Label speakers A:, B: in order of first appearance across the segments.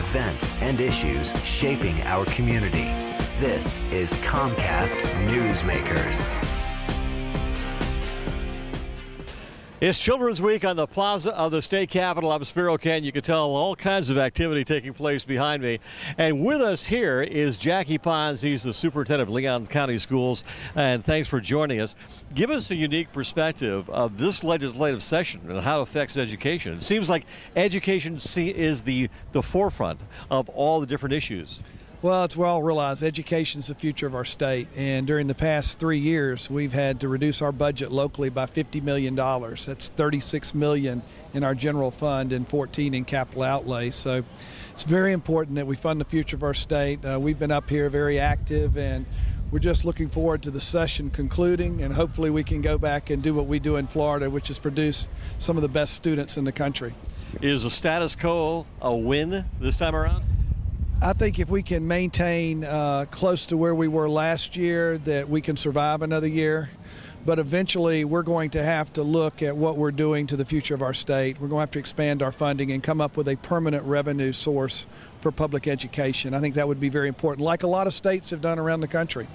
A: events and issues shaping our community. This is Comcast Newsmakers.
B: It's Children's Week on the plaza of the state capitol. I'm Spiro Kent. You can tell all kinds of activity taking place behind me. And with us here is Jackie Pons. He's the superintendent of Leon County Schools. And thanks for joining us. Give us a unique perspective of this legislative session and how it affects education. It seems like education is the forefront of all the different issues.
C: Well, it's well realized education is the future of our state, and during the past 3 years, we've had to reduce our budget locally by $50 million. That's $36 million in our general fund and $14 million in capital outlay. So it's very important that we fund the future of our state. We've been up here very active, and we're just looking forward to the session concluding, and hopefully we can go back and do what we do in Florida, which is produce some of the best students in the country.
B: Is the status quo a win this time around?
C: I think if we can maintain close to where we were last year, that we can survive another year. But eventually, we're going to have to look at what we're doing to the future of our state. We're going to have to expand our funding and come up with a permanent revenue source for public education. I think that would be very important, like a lot of states have done around the country.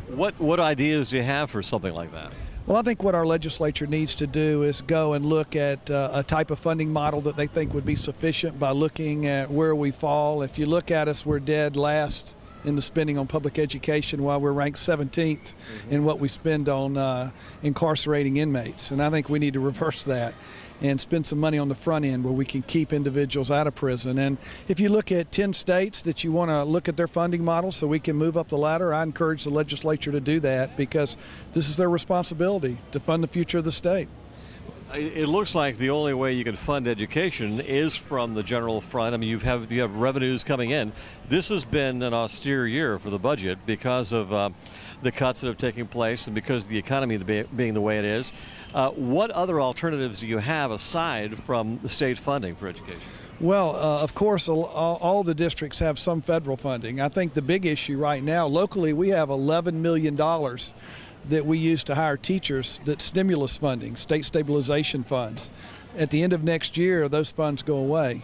B: What ideas do you have for something like that?
C: Well, I think what our legislature needs to do is go and look at a type of funding model that they think would be sufficient by looking at where we fall. If you look at us, we're dead last in the spending on public education, while we're ranked 17th in what we spend on incarcerating inmates. And I think we need to reverse that and spend some money on the front end where we can keep individuals out of prison. And if you look at 10 states that you want to look at their funding model so we can move up the ladder, I encourage the legislature to do that, because this is their responsibility to fund the future of the state.
B: It looks like the only way you can fund education is from the general fund. I mean, you have revenues coming in. This has been an austere year for the budget because of the cuts that have taken place and because of the economy being the way it is. What other alternatives do you have aside from the state funding for education?
C: Well, of course, all the districts have some federal funding. I think the big issue right now, locally, we have $11 million that we use to hire teachers, that's stimulus funding, state stabilization funds. At the end of next year, those funds go away.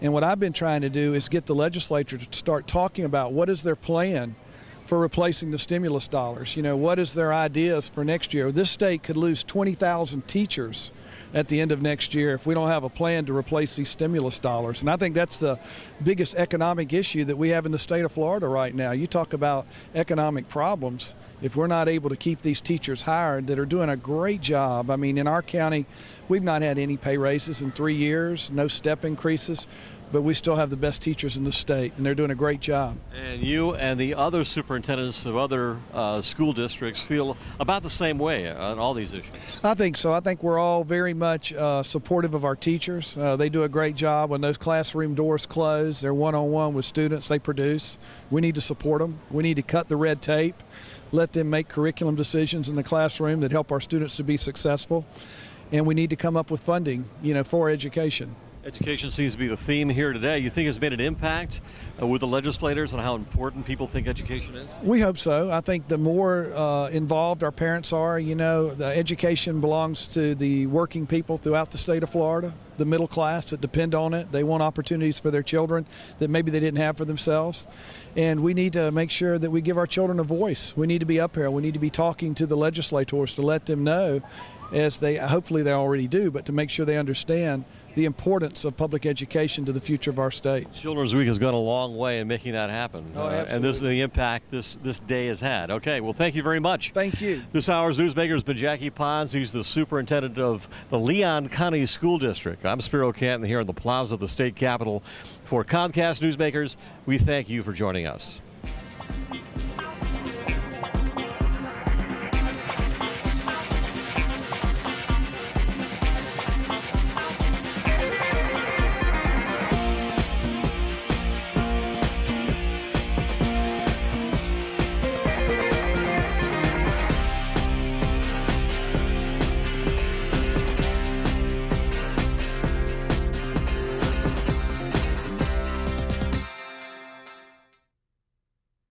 C: And what I've been trying to do is get the legislature to start talking about what is their plan for replacing the stimulus dollars. You know, what is their ideas for next year? This state could lose 20,000 teachers at the end of next year if we don't have a plan to replace these stimulus dollars. And I think that's the biggest economic issue that we have in the state of Florida right now. You talk about economic problems. If we're not able to keep these teachers hired that are doing a great job. I mean, in our county, we've not had any pay raises in 3 years, no step increases, but we still have the best teachers in the state, and they're doing a great job.
B: And you and the other superintendents of other school districts feel about the same way on all these issues?
C: I think so. I think we're all very much supportive of our teachers. They do a great job when those classroom doors close. They're one-on-one with students. They produce. We need to support them. We need to cut the red tape, let them make curriculum decisions in the classroom that help our students to be successful. And we need to come up with funding, for education.
B: Education seems to be the theme here today. You think it's made an impact with the legislators on how important people think education is?
C: We hope so. I think the more involved our parents are, the education belongs to the working people throughout the state of Florida, the middle class that depend on it. They want opportunities for their children that maybe they didn't have for themselves. And we need to make sure that we give our children a voice. We need to be up here. We need to be talking to the legislators to let them know, as hopefully they already do, but to make sure they understand the importance of public education to the future of our state.
B: Children's Week has gone a long way in making that happen. And this is the impact this day has had. Okay, well, thank you very much.
C: Thank you.
B: This hour's newsmaker has been Jackie Pons. He's the superintendent of the Leon County School District. I'm Spiro Canton here in the plaza of the state capitol. For Comcast Newsmakers, we thank you for joining us.